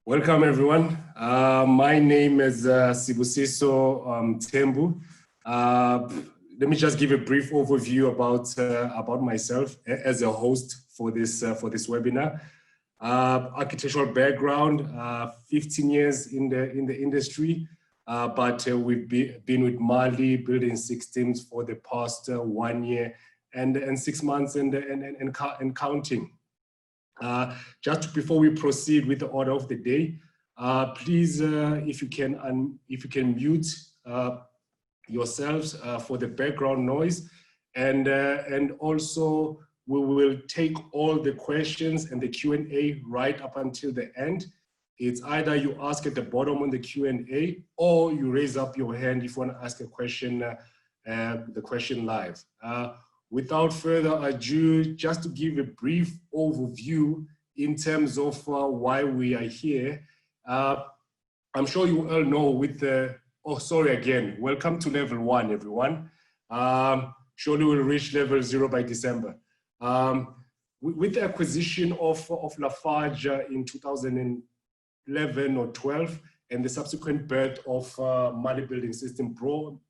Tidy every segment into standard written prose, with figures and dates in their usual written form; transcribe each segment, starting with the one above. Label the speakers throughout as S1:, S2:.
S1: Welcome, everyone. My name is Sibusiso Mthembu. Let me just give a brief overview about myself as a host for this webinar. Architectural background, 15 years in the industry, but we've been with Marley Building Systems for the past 1 year and 6 months and counting. Just before we proceed with the order of the day, please, if you can mute yourselves for the background noise, and also we will take all the questions and the Q&A right up until the end. It's either you ask at the bottom on the Q&A, or you raise up your hand if you want to ask a question, the question live. Without further ado, just to give a brief overview in terms of why we are here. I'm sure you all know with the, welcome to level 1, everyone. Surely we'll reach level 0 by December. With the acquisition of Lafarge in 2011 or 12, and the subsequent birth of Marley Building Systems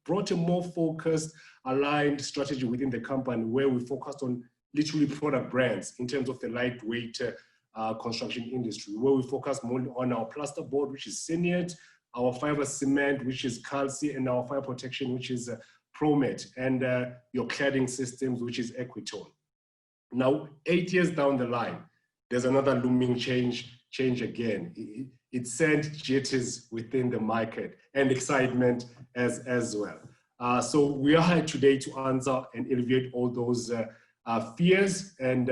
S1: brought a more focused, aligned strategy within the company, where we focused on literally product brands in terms of the lightweight construction industry, where we focus more on our plasterboard, which is Singh, our fiber cement, which is Calci, and our fire protection, which is Promet, and your cladding systems, which is Equitone. Now, 8 years down the line, there's another looming change again. It sent jitters within the market and excitement as well. So we are here today to answer and alleviate all those fears, and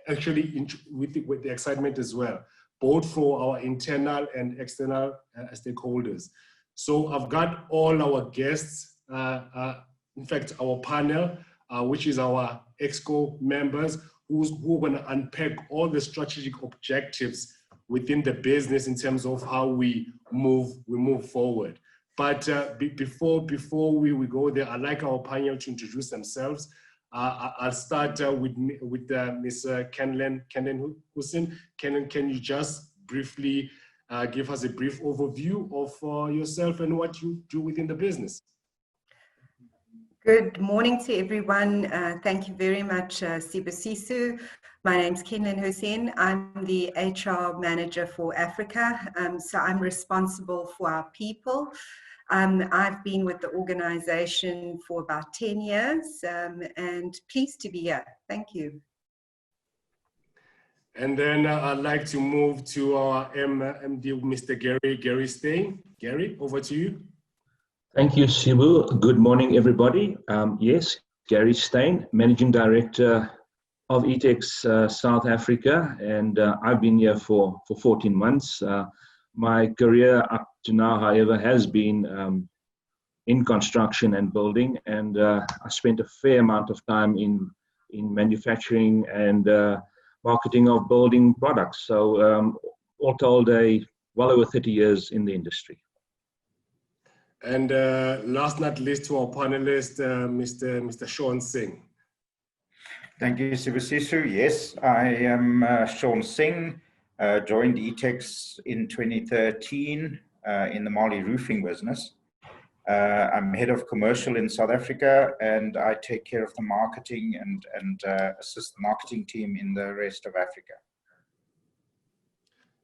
S1: actually with the excitement as well, both for our internal and external stakeholders. So I've got all our guests, in fact, our panel, which is our EXCO members, who are going to unpack all the strategic objectives within the business in terms of how we move forward. But before we go there, I'd like our panel to introduce themselves. I'll start with Ms. Kenlynn Hoosen. Kenlynn, can you just briefly give us a brief overview of yourself and what you do within the business?
S2: Good morning to everyone. Thank you very much, Sibusiso. My name's Kenlynn Hoosen. I'm the HR manager for Africa, so I'm responsible for our people. I've been with the organization for about 10 years and pleased to be here. Thank you.
S1: And then I'd like to move to our MD, Mr. Gary Steyn. Gary, over to you.
S3: Thank you, Sibu. Good morning, everybody. Yes, Gary Steyn, Managing Director of Etex South Africa, and I've been here for 14 months. My career up to now, however, has been in construction and building, and I spent a fair amount of time in manufacturing and marketing of building products. So all told, well over 30 years in the industry.
S1: And last but not least, to our panelist, Mr. Singh.
S4: Thank you, Sibusiso. Yes, I am Singh. Joined Etex in 2013 in the Marley roofing business. I'm head of commercial in South Africa, and I take care of the marketing and assist the marketing team in the rest of Africa.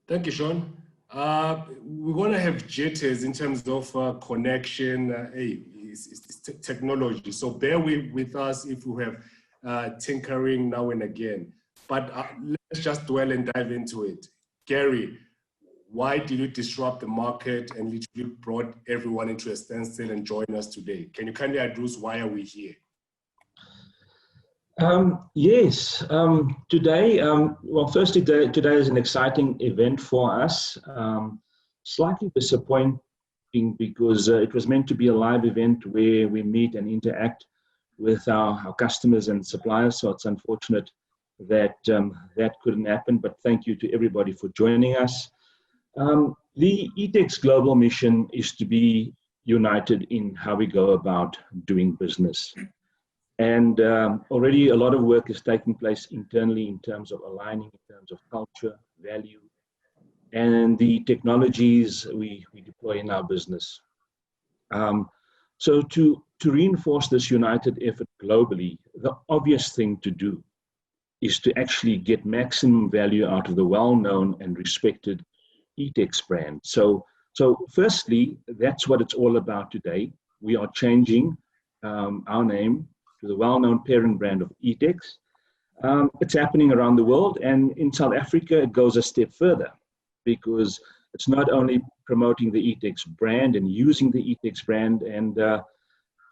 S1: Thank you, Sean. We're going to have jitters in terms of connection, it's technology. So bear with us if we have tinkering now and again. But let's just dwell and dive into it. Gary, why did you disrupt the market and literally brought everyone into a standstill and join us today? Can you kindly address why are we here?
S3: Yes, today, well, firstly, today is an exciting event for us. Slightly disappointing because it was meant to be a live event where we meet and interact with our customers and suppliers. So it's unfortunate that that couldn't happen, but thank you to everybody for joining us. The Etex global mission is to be united in how we go about doing business. And already a lot of work is taking place internally in terms of aligning, in terms of culture, value, and the technologies we deploy in our business. So to reinforce this united effort globally, the obvious thing to do is to actually get maximum value out of the well-known and respected Etex brand. So firstly, that's what it's all about today. We are changing our name to the well-known parent brand of Etex. It's happening around the world, and in South Africa, it goes a step further, because it's not only promoting the Etex brand and using the Etex brand, and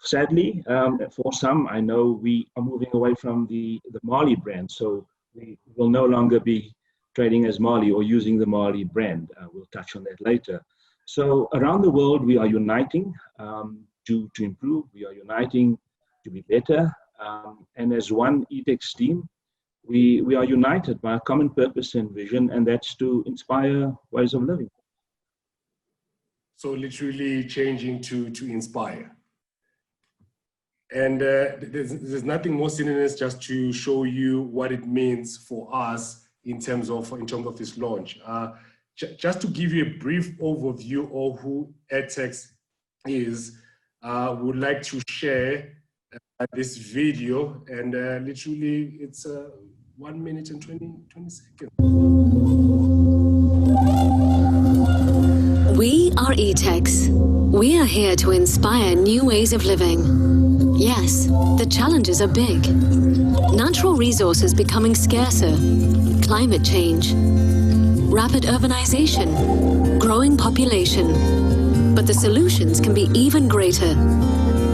S3: sadly, for some, I know we are moving away from the Marley brand, so we will no longer be trading as Marley or using the Marley brand. We'll touch on that later. So around the world, we are uniting to improve. We are uniting to be better. And as one Etex team, we are united by a common purpose and vision, and that's to inspire ways of living.
S1: So literally changing to inspire. And there's nothing more synonymous just to show you what it means for us in terms of this launch. Just to give you a brief overview of who Etex is, would like to share this video, and literally it's 1 minute and 20 seconds.
S5: We are Etex. We are here to inspire new ways of living. Yes, the challenges are big. Natural resources becoming scarcer, climate change, rapid urbanization, growing population. But the solutions can be even greater.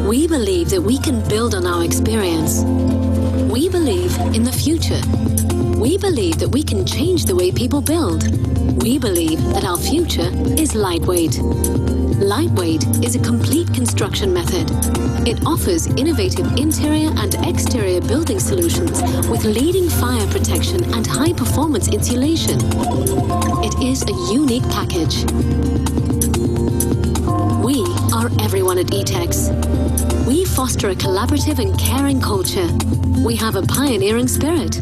S5: We believe that we can build on our experience. We believe in the future. We believe that we can change the way people build. We believe that our future is lightweight. Lightweight is a complete construction method. It offers innovative interior and exterior building solutions with leading fire protection and high-performance insulation. It is a unique package. We are everyone at Etex. We foster a collaborative and caring culture. We have a pioneering spirit.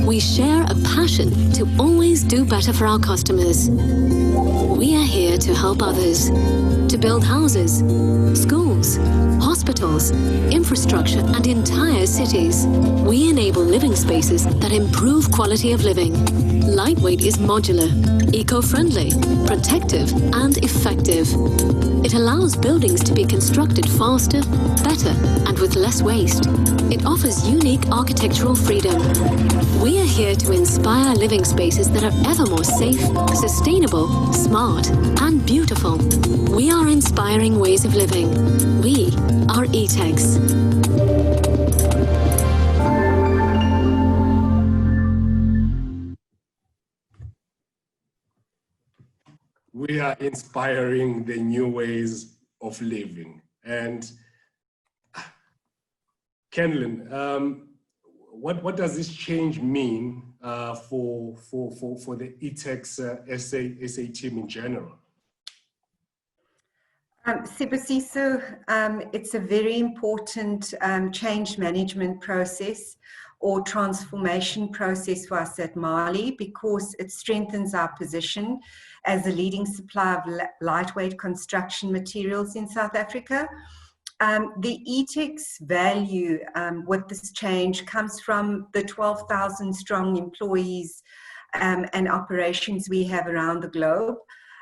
S5: We share a passion to always do better for our customers. We are here to help others, to build houses, schools, hospitals, infrastructure, and entire cities. We enable living spaces that improve quality of living. Lightweight is modular, eco-friendly, protective, and effective. It allows buildings to be constructed faster, better, and with less waste. It offers unique architectural freedom. We are here to inspire living spaces that are ever more safe, sustainable, smart, and beautiful. We are inspiring ways of living. We are Etex.
S1: We are inspiring the new ways of living. And Kenlynn, what does this change mean for the Etex SA team in general?
S2: Sibusiso, it's a very important change management process or transformation process for us at Marley, because it strengthens our position as a leading supplier of lightweight construction materials in South Africa. The Etex value with this change comes from the 12,000 strong employees and operations we have around the globe.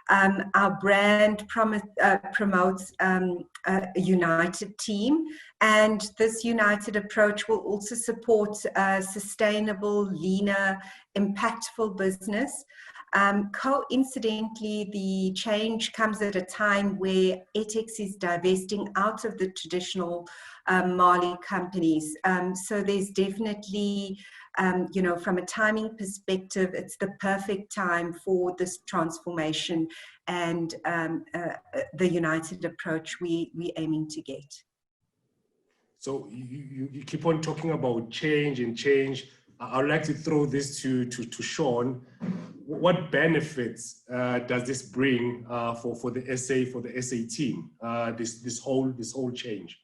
S2: Our brand promotes a united team, and this united approach will also support a sustainable, leaner, impactful business. Coincidentally, the change comes at a time where Etex is divesting out of the traditional Marley companies. So there's definitely, from a timing perspective, it's the perfect time for this transformation and the united approach we're aiming to get.
S1: So you keep on talking about change and change. I would like to throw this to Sean. What benefits does this bring for the SA team? This whole change.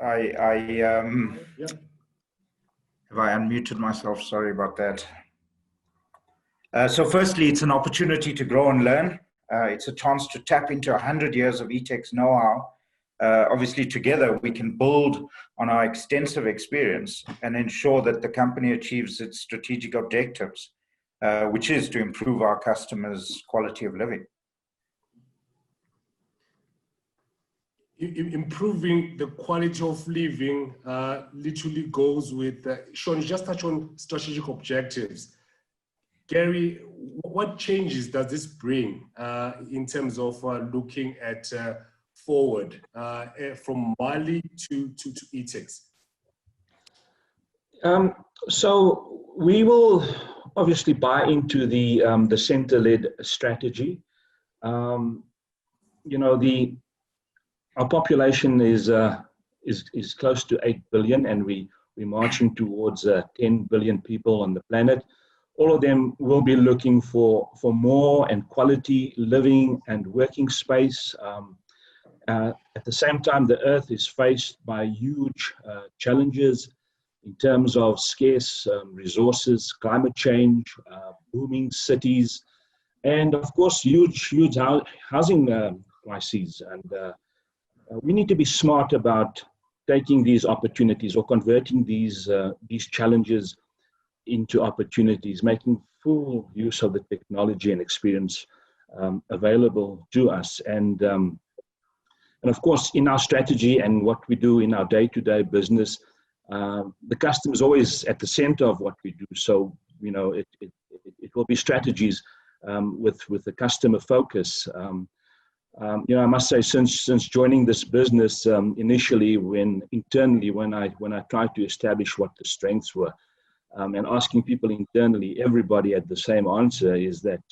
S1: Yeah.
S4: Have I unmuted myself? Sorry about that. So firstly, it's an opportunity to grow and learn. It's a chance to tap into 100 years of Etex know-how. Obviously, together, we can build on our extensive experience and ensure that the company achieves its strategic objectives, which is to improve our customers' quality of living.
S1: Improving the quality of living literally goes with, Sean, just touch on strategic objectives. Gary, what changes does this bring in terms of looking at forward from Marley to Etex?
S3: So we will obviously buy into the center-led strategy. You know, our population is close to 8 billion, and we're marching towards 10 billion people on the planet. All of them will be looking for more and quality living and working space. At the same time, the earth is faced by huge challenges in terms of scarce resources, climate change, booming cities, and of course, huge housing crises. And we need to be smart about taking these opportunities or converting these challenges into opportunities, making full use of the technology and experience available to us. And of course, in our strategy and what we do in our day-to-day business, the customer is always at the center of what we do. So, you know, it will be strategies with the customer focus. You know, I must say, since joining this business, initially, when I tried to establish what the strengths were, and asking people internally, everybody had the same answer: is that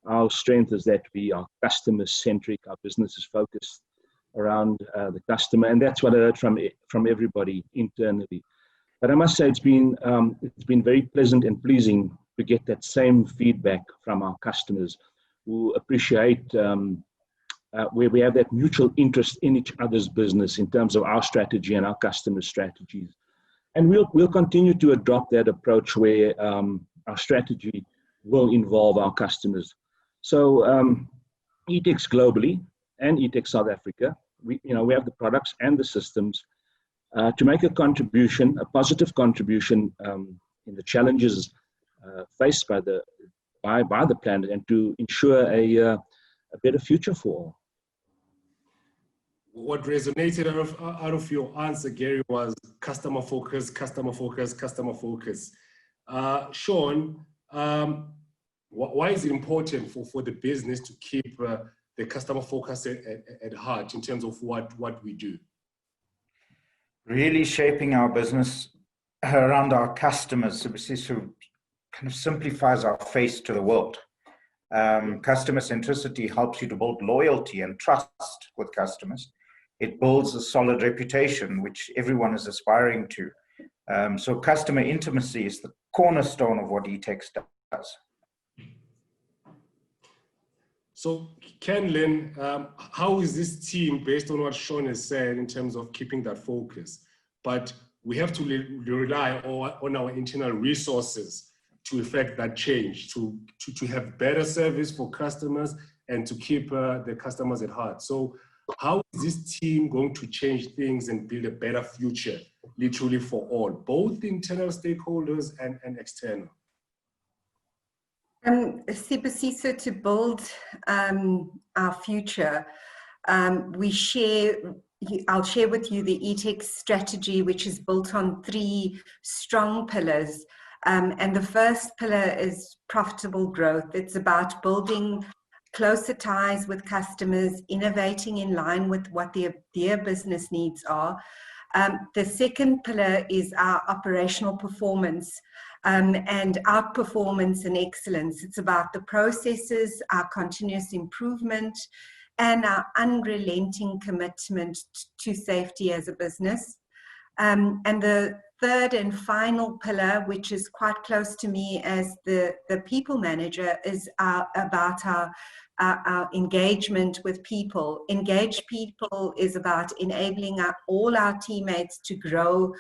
S3: our strength is that we are customer-centric. Our business is focused around the customer, and that's what I heard from everybody internally. But I must say, it's been very pleasant and pleasing to get that same feedback from our customers, who appreciate where we have that mutual interest in each other's business in terms of our strategy and our customers' strategies. And we'll continue to adopt that approach where our strategy will involve our customers. So Etex globally and Etex South Africa, we have the products and the systems to make a contribution, a positive contribution in the challenges faced by the planet, and to ensure a better future for all.
S1: What resonated out of your answer, Gary, was customer focus, customer focus, customer focus. Sean, why is it important for the business to keep the customer focus at heart in terms of what we do?
S4: Really shaping our business around our customers, Sibusiso, kind of simplifies our face to the world. Customer centricity helps you to build loyalty and trust with customers. It builds a solid reputation, which everyone is aspiring to. So customer intimacy is the cornerstone of what Etex does.
S1: So Kenlynn, how is this team, based on what Sean has said, in terms of keeping that focus? But we have to rely on our internal resources to effect that change, to have better service for customers and to keep the customers at heart. So how is this team going to change things and build a better future, literally for all, both internal stakeholders and external?
S2: Sibusiso, to build our future, I'll share with you the Etex strategy, which is built on 3 strong pillars. And the first pillar is profitable growth. It's about building closer ties with customers, innovating in line with what their business needs are. The second pillar is our operational performance and outperformance and excellence. It's about the processes, our continuous improvement, and our unrelenting commitment to safety as a business. And the third and final pillar, which is quite close to me as the people manager, is about our our engagement with people. Engaged people is about enabling all our teammates to grow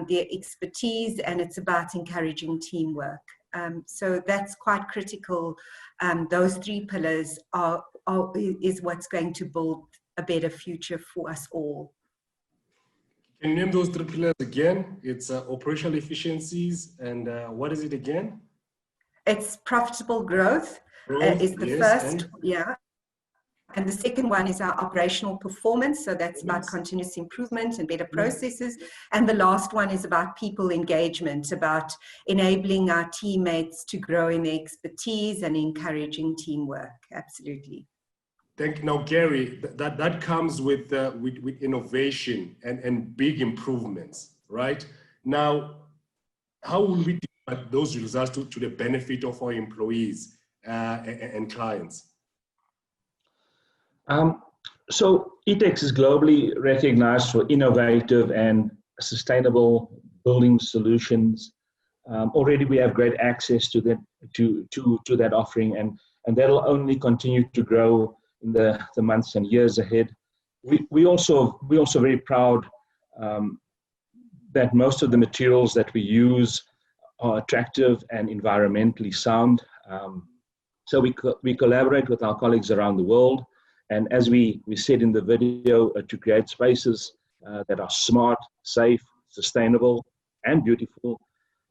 S2: their expertise, and it's about encouraging teamwork. So that's quite critical. Those three pillars is what's going to build a better future for us all.
S1: Can you name those three pillars again? It's operational efficiencies, and what is it again?
S2: It's profitable growth, is the
S1: yes,
S2: first, and the second one is our operational performance. So that's about continuous improvement and better processes. And the last one is about people engagement, about enabling our teammates to grow in their expertise and encouraging teamwork. Absolutely.
S1: Thank you. Now, Gary, that comes with innovation and big improvements, right? Now, how will we deliver those results to the benefit of our employees and clients?
S3: So Etex is globally recognized for innovative and sustainable building solutions. Already we have great access to that to that offering, and that'll only continue to grow in the months and years ahead. We also very proud that most of the materials that we use are attractive and environmentally sound. So we collaborate with our colleagues around the world, and as we said in the video, to create spaces that are smart, safe, sustainable, and beautiful.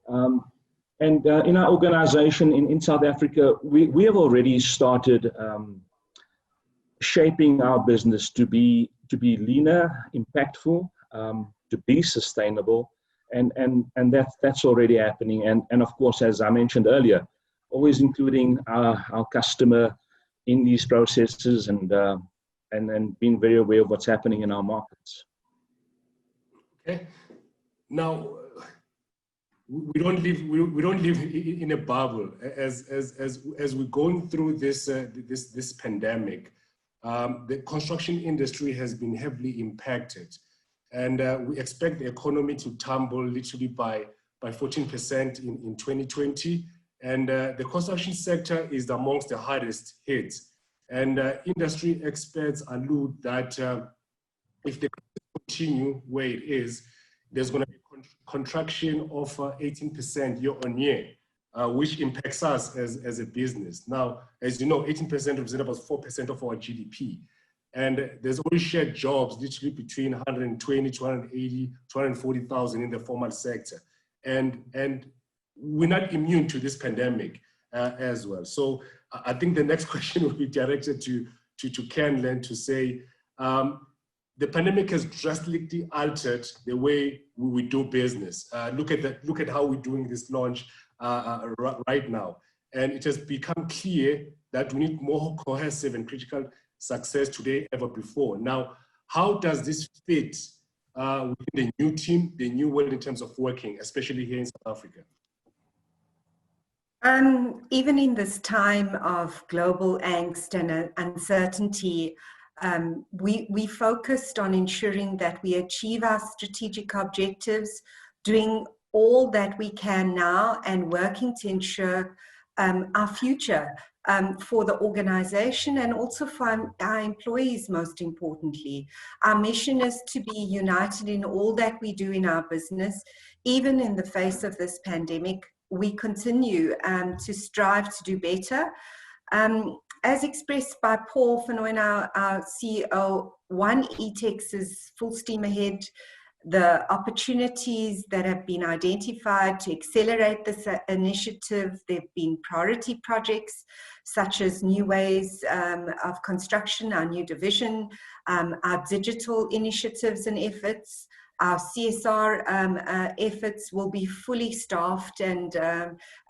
S3: And in our organization in South Africa, we have already started shaping our business to be leaner, impactful, to be sustainable, and that's already happening. And of course, as I mentioned earlier, always including our customer in these processes, and being very aware of what's happening in our markets.
S1: Okay. Now, we don't live in a bubble. As we're going through this pandemic, the construction industry has been heavily impacted, and we expect the economy to tumble literally by 14% in 2020. And the construction sector is amongst the hardest hit. And industry experts allude that if they continue where it is, there's going to be a contraction of 18% year on year, which impacts us as a business. Now, as you know, 18% represents about 4% of our GDP. And there's always shared jobs, literally between 120, 280, 240,000 in the formal sector. And we're not immune to this pandemic as well. So I think the next question will be directed to Kenlynn to say, the pandemic has drastically altered the way we do business. Look at how we're doing this launch right now. And it has become clear that we need more cohesive and critical success today ever before. Now, how does this fit within the new team, the new world in terms of working, especially here in South Africa?
S2: Even in this time of global angst and uncertainty, we focused on ensuring that we achieve our strategic objectives, doing all that we can now and working to ensure our future for the organization and also for our employees, most importantly. Our mission is to be united in all that we do in our business. Even in the face of this pandemic, we continue to strive to do better. As expressed by Paul Vanoen, our CEO, One Etex is full steam ahead. The opportunities that have been identified to accelerate this initiative, there have been priority projects such as new ways of construction, our new division, our digital initiatives and efforts. Our CSR efforts will be fully staffed and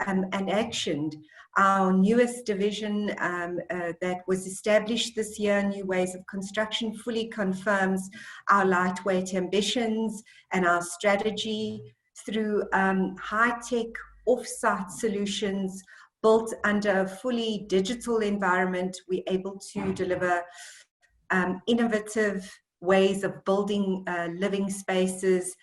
S2: actioned. Our newest division that was established this year, New Ways of Construction, fully confirms our lightweight ambitions and our strategy through high-tech off-site solutions built under a fully digital environment. We're able to deliver innovative ways of building living spaces.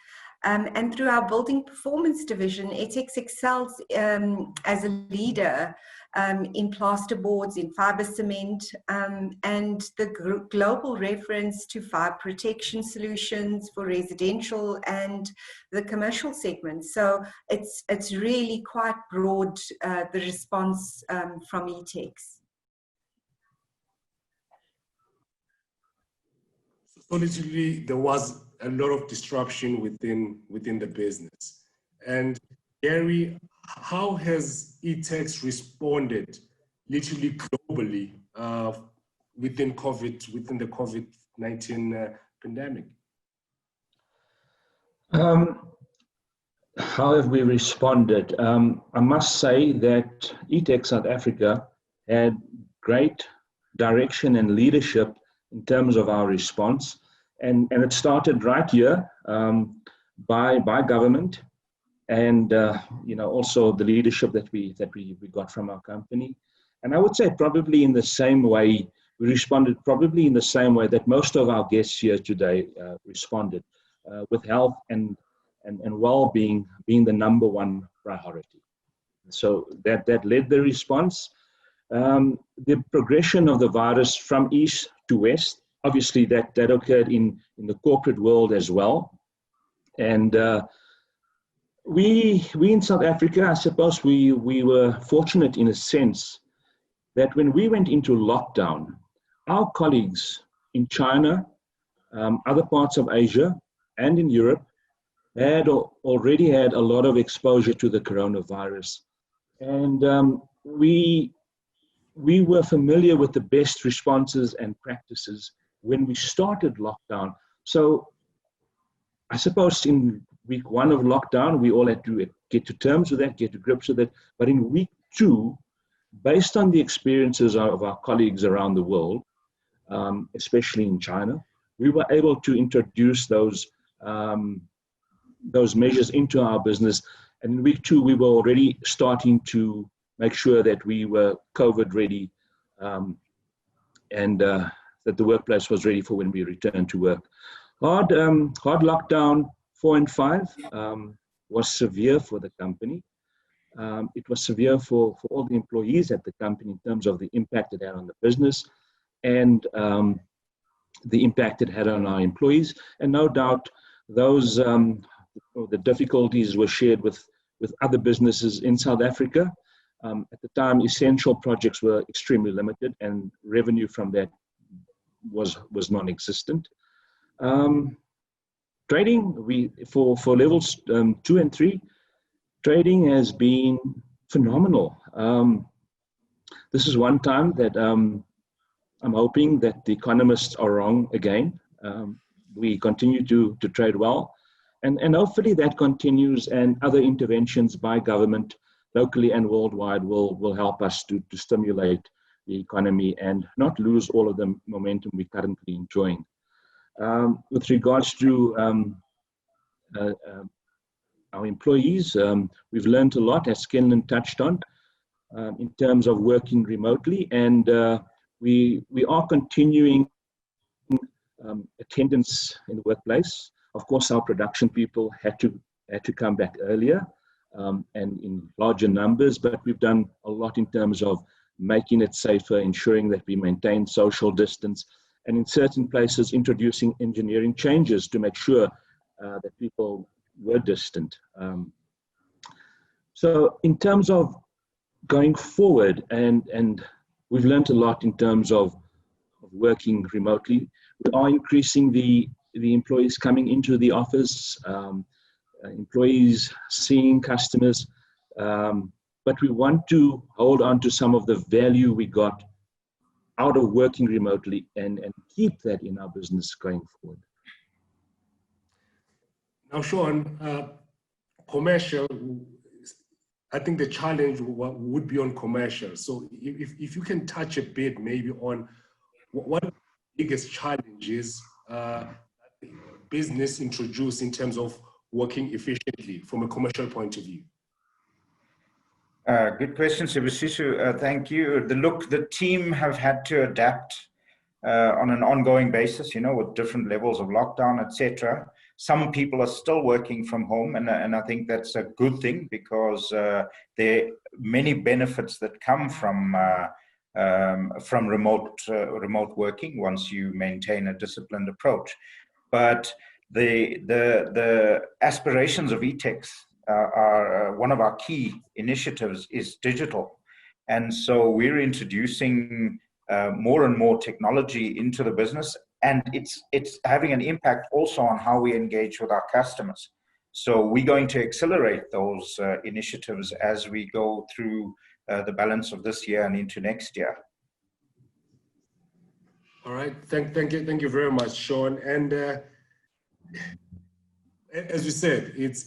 S2: And through our building performance division, Etex excels as a leader in plasterboards, in fiber cement, and the global reference to fire protection solutions for residential and the commercial segment. So it's really quite broad, the response from Etex.
S1: So literally, there was a lot of disruption within the business. And Gary, how has Etex responded, literally globally, within the COVID-19 pandemic?
S3: How have we responded? I must say that Etex South Africa had great direction and leadership in terms of our response, and it started right here by government, and also the leadership that we got from our company. And I would say probably in the same way we responded, probably in the same way that most of our guests here today responded, with health and well-being being the number one priority. So that led the response. The progression of the virus from east to west, obviously that occurred in the corporate world as well. And we in South Africa, I suppose we were fortunate in a sense that when we went into lockdown, our colleagues in China, other parts of Asia, and in Europe had already had a lot of exposure to the coronavirus. And we were familiar with the best responses and practices when we started lockdown. So I suppose in week 1 of lockdown, we all had to get to terms with that, get to grips with it. But in week 2, based on the experiences of our colleagues around the world, especially in China, we were able to introduce those measures into our business. And in week 2, we were already starting to make sure that we were COVID ready, and that the workplace was ready for when we returned to work. Hard lockdown 4 and 5 was severe for the company. It was severe for all the employees at the company in terms of the impact it had on the business, and the impact it had on our employees. And no doubt those the difficulties were shared with other businesses in South Africa. At the time, essential projects were extremely limited, and revenue from that was non-existent. Trading, for levels 2 and 3, trading has been phenomenal. This is one time that I'm hoping that the economists are wrong again. We continue to trade well, and hopefully that continues, and other interventions by government locally and worldwide will help us to stimulate the economy and not lose all of the momentum we're currently enjoying. With regards to our employees, we've learned a lot, as Kenlynn touched on, in terms of working remotely, and we are continuing attendance in the workplace. Of course, our production people had to come back earlier and in larger numbers, but we've done a lot in terms of making it safer, ensuring that we maintain social distance, and in certain places introducing engineering changes to make sure that people were distant. So in terms of going forward, and we've learned a lot in terms of working remotely. We are increasing the employees coming into the office, employees seeing customers, but we want to hold on to some of the value we got out of working remotely and keep that in our business going forward.
S1: Now, Sean, commercial, I think the challenge would be on commercial. So if you can touch a bit maybe on what the biggest challenges business introduced in terms of working efficiently from a commercial point of view.
S4: Good question, Sibusiso. Thank you. The team have had to adapt on an ongoing basis, with different levels of lockdown, etc. Some people are still working from home, and I think that's a good thing, because there are many benefits that come from remote working once you maintain a disciplined approach. But the aspirations of Etex are one of our key initiatives is digital. And so we're introducing more and more technology into the business, and it's having an impact also on how we engage with our customers. So we're going to accelerate those initiatives as we go through the balance of this year and into next year.
S1: All right, thank you very much, Sean. And as you said, it's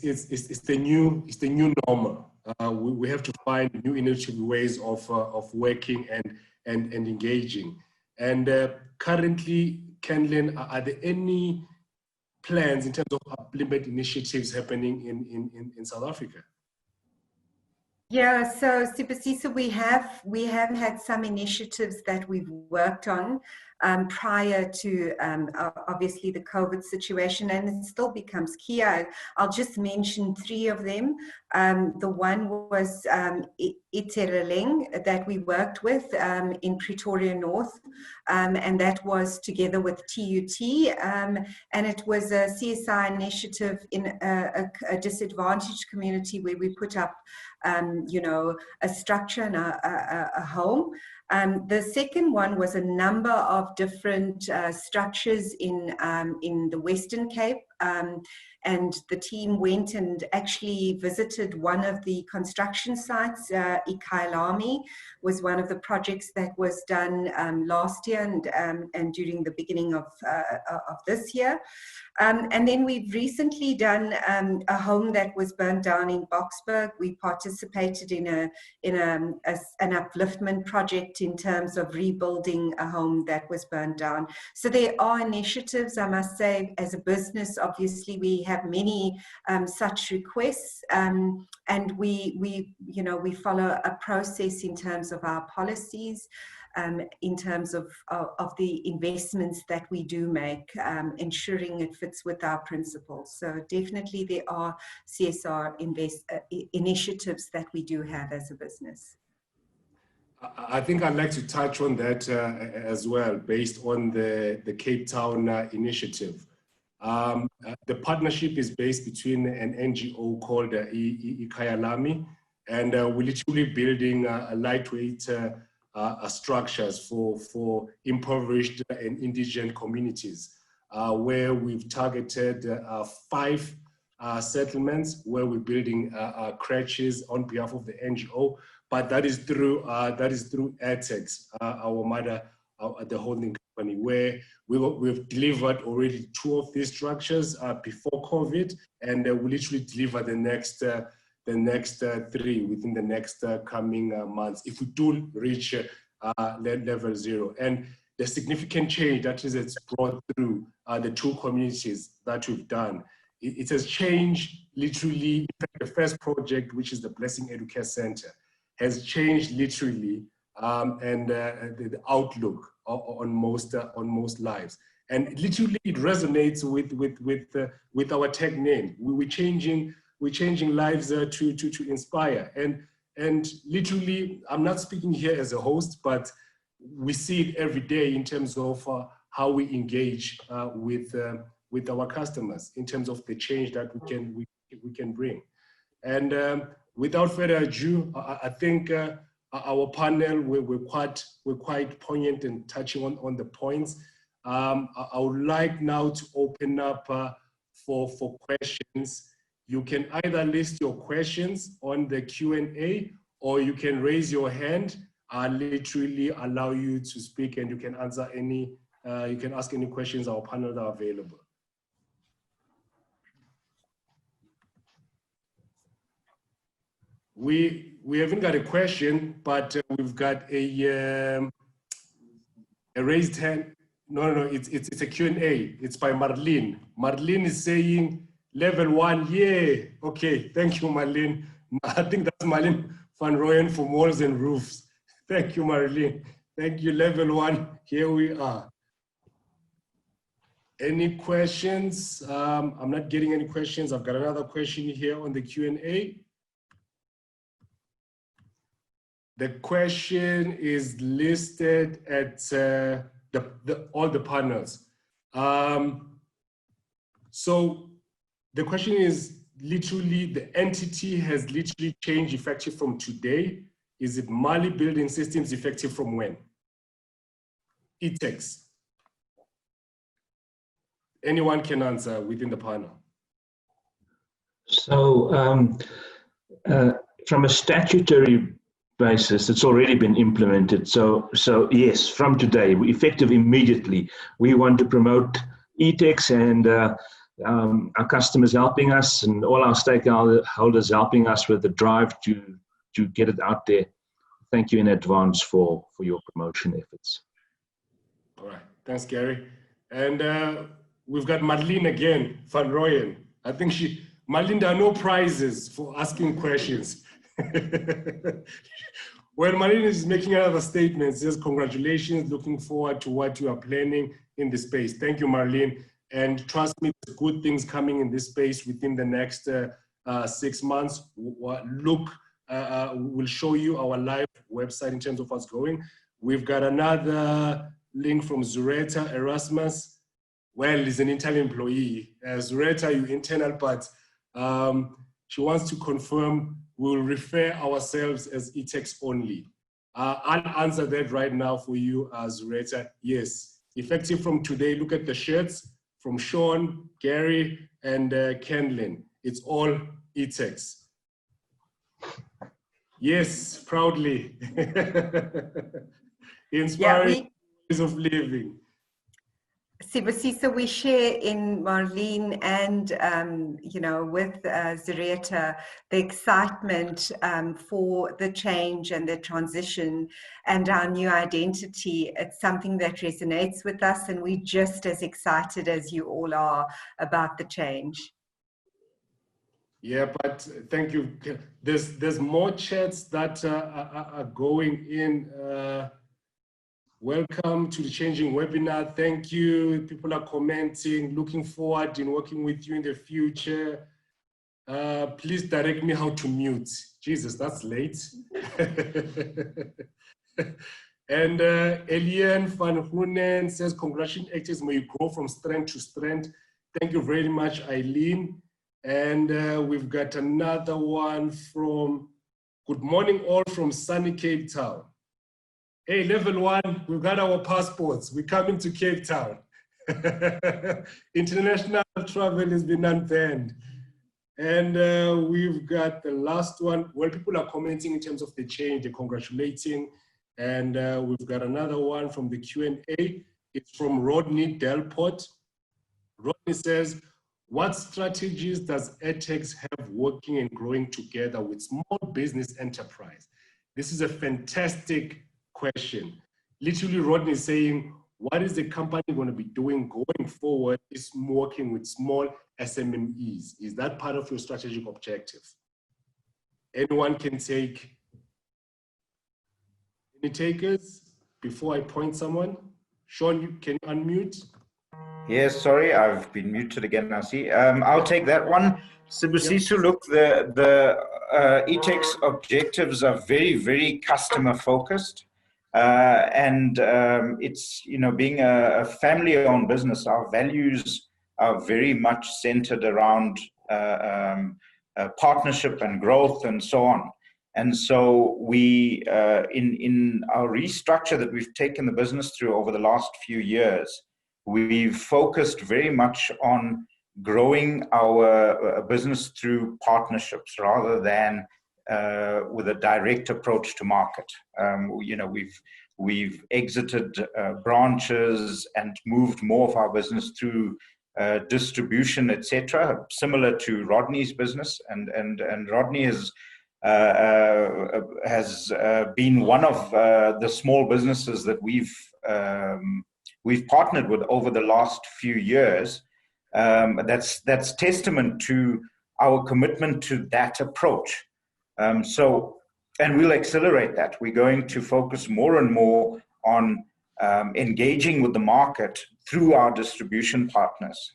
S1: the new normal. We have to find new innovative ways of working and engaging. And currently, Kenlynn, are there any plans in terms of implement initiatives happening in South Africa?
S2: Yeah, so Sibusiso, we have had some initiatives that we've worked on prior to obviously the COVID situation, and it still becomes key. I'll just mention 3 of them. The one was Etex that we worked with in Pretoria North, and that was together with TUT, and it was a CSI initiative in a disadvantaged community where we put up a structure and a home. The second one was a number of different structures in the Western Cape, and the team went and actually visited one of the construction sites. Ikayalami was one of the projects that was done last year and during the beginning of this year. And then we've recently done a home that was burnt down in Boksburg. We participated in an upliftment project in terms of rebuilding a home that was burnt down. So there are initiatives, I must say, as a business. Obviously, we have many such requests, and we follow a process in terms of our policies. In terms of the investments that we do make, ensuring it fits with our principles. So definitely there are CSR initiatives that we do have as a business.
S1: I think I'd like to touch on that as well, based on the Cape Town initiative. The partnership is based between an NGO called Ikayalami, and we're literally building a lightweight structures for impoverished and indigent communities, where we've targeted 5 settlements where we're building crèches on behalf of the NGO, but that is through Etex, our mother, the holding company, where we've delivered already 2 of these structures before COVID, and we literally deliver the next 3 within the next coming months, if we do reach level 0. And the significant change that it's brought through the 2 communities that we've done, it has changed literally. In fact, the first project, which is the Blessing Educare Center, has changed literally and the outlook on most lives. And literally, it resonates with our tech name. We're changing lives to inspire. And literally, I'm not speaking here as a host, but we see it every day in terms of how we engage with our customers, in terms of the change that we can bring. And without further ado, I think our panel we're quite poignant and touching on the points. I would like now to open up for questions. You can either list your questions on the Q&A, or you can raise your hand. I'll literally allow you to speak, and you can answer you can ask any questions. Our panel are available. We haven't got a question, but we've got a raised hand. No, it's a Q&A. It's by Marlene. Marlene is saying, level 1, yeah. Okay, thank you, Marlene. I think that's Marlene van Rooyen for Walls and Roofs. Thank you, Marlene. Thank you, level 1. Here we are. Any questions? I'm not getting any questions. I've got another question here on the Q&A. The question is listed at all the panels. So the question is literally, the entity has literally changed effective from today. Is it Marley Building Systems effective from when? Etex. Anyone can answer within the panel.
S3: So from a statutory basis, it's already been implemented. So yes, from today, effective immediately, we want to promote Etex, and our customers helping us and all our stakeholders helping us with the drive to get it out there. Thank you in advance for your promotion efforts.
S1: All right, thanks, Gary. And we've got Marlene again, Van Rooyen. I think Marlene, there are no prizes for asking questions. Well, Marlene is making another statement, says, congratulations, looking forward to what you are planning in the space. Thank you, Marlene. And trust me, there's good things coming in this space within the next 6 months. We'll show you our live website in terms of what's going. We've got another link from Zureta Erasmus. Well, he's an internal employee. Zureta, you're internal, but she wants to confirm we'll refer ourselves as Etex only. I'll answer that right now for you, Zureta. Yes, effective from today, look at the shirts from Sean, Gary, and Kenlynn. It's all Etex. Yes, proudly. Inspiring ways of living.
S2: Sibusiso, we share in Marlene and, with Zureta, the excitement for the change and the transition and our new identity. It's something that resonates with us, and we're just as excited as you all are about the change.
S1: Yeah, but thank you. There's more chats that are going in. Welcome to the Changing webinar. Thank you. People are commenting, looking forward in working with you in the future. Please direct me how to mute. Jesus, that's late. And Eliane van Hoonen says, congratulations, actors, may you grow from strength to strength. Thank you very much, Eileen. And we've got another one from, good morning all from sunny Cape Town. Hey, level 1, we've got our passports. We're coming to Cape Town. International travel has been unbanned. And we've got the last one. Well, people are commenting in terms of the change, they're congratulating. And we've got another one from the Q&A. It's from Rodney Delport. Rodney says, what strategies does Etex have working and growing together with small business enterprise? This is a fantastic question. Literally, Rodney is saying, what is the company going to be doing going forward is working with small SMMEs. Is that part of your strategic objective? Anyone can take. Any takers before I point someone? Sean, can you unmute?
S4: Yes, sorry, I've been muted again, I see. I'll take that one. Sibusiso, look, the Etex objectives are very, very customer focused. And it's, being a family-owned business, our values are very much centered around partnership and growth and so on. And so we, in our restructure that we've taken the business through over the last few years, we've focused very much on growing our business through partnerships rather than with a direct approach to market. We've exited branches and moved more of our business through distribution, etc., similar to Rodney's business. And Rodney has been one of the small businesses that we've partnered with over the last few years. That's testament to our commitment to that approach. And we'll accelerate that. We're going to focus more and more on engaging with the market through our distribution partners.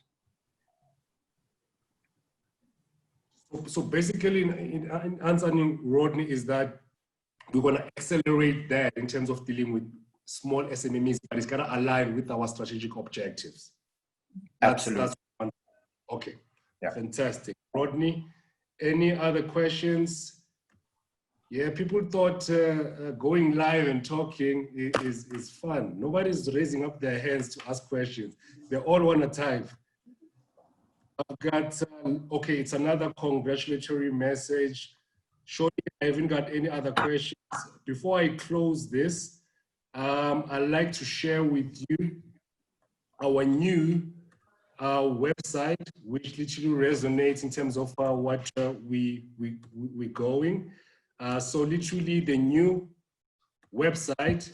S1: So basically, in answering Rodney, is that we're going to accelerate that in terms of dealing with small SMEs, but it's going to align with our strategic objectives.
S4: Absolutely.
S1: That's one. Okay.
S4: Yeah.
S1: Fantastic. Rodney, any other questions? Yeah, people thought going live and talking is fun. Nobody's raising up their hands to ask questions. They all want to type. I've got, okay, it's another congratulatory message. Shortly, I haven't got any other questions. Before I close this, I'd like to share with you our new website, which literally resonates in terms of what we're going. So literally the new website,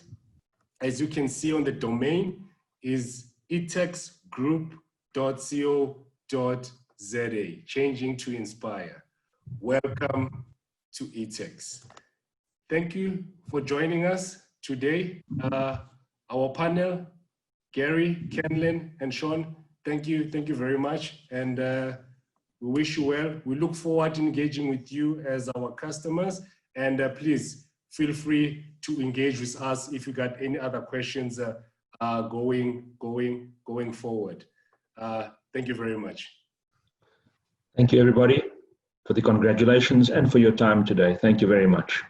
S1: as you can see on the domain, is etexgroup.co.za, changing to inspire. Welcome to Etex. Thank you for joining us today. Our panel, Gary, Kenlynn, and Sean, thank you very much. And we wish you well. We look forward to engaging with you as our customers. And please feel free to engage with us if you got any other questions going forward. Thank you very much.
S3: Thank you, everybody, for the congratulations and for your time today. Thank you very much.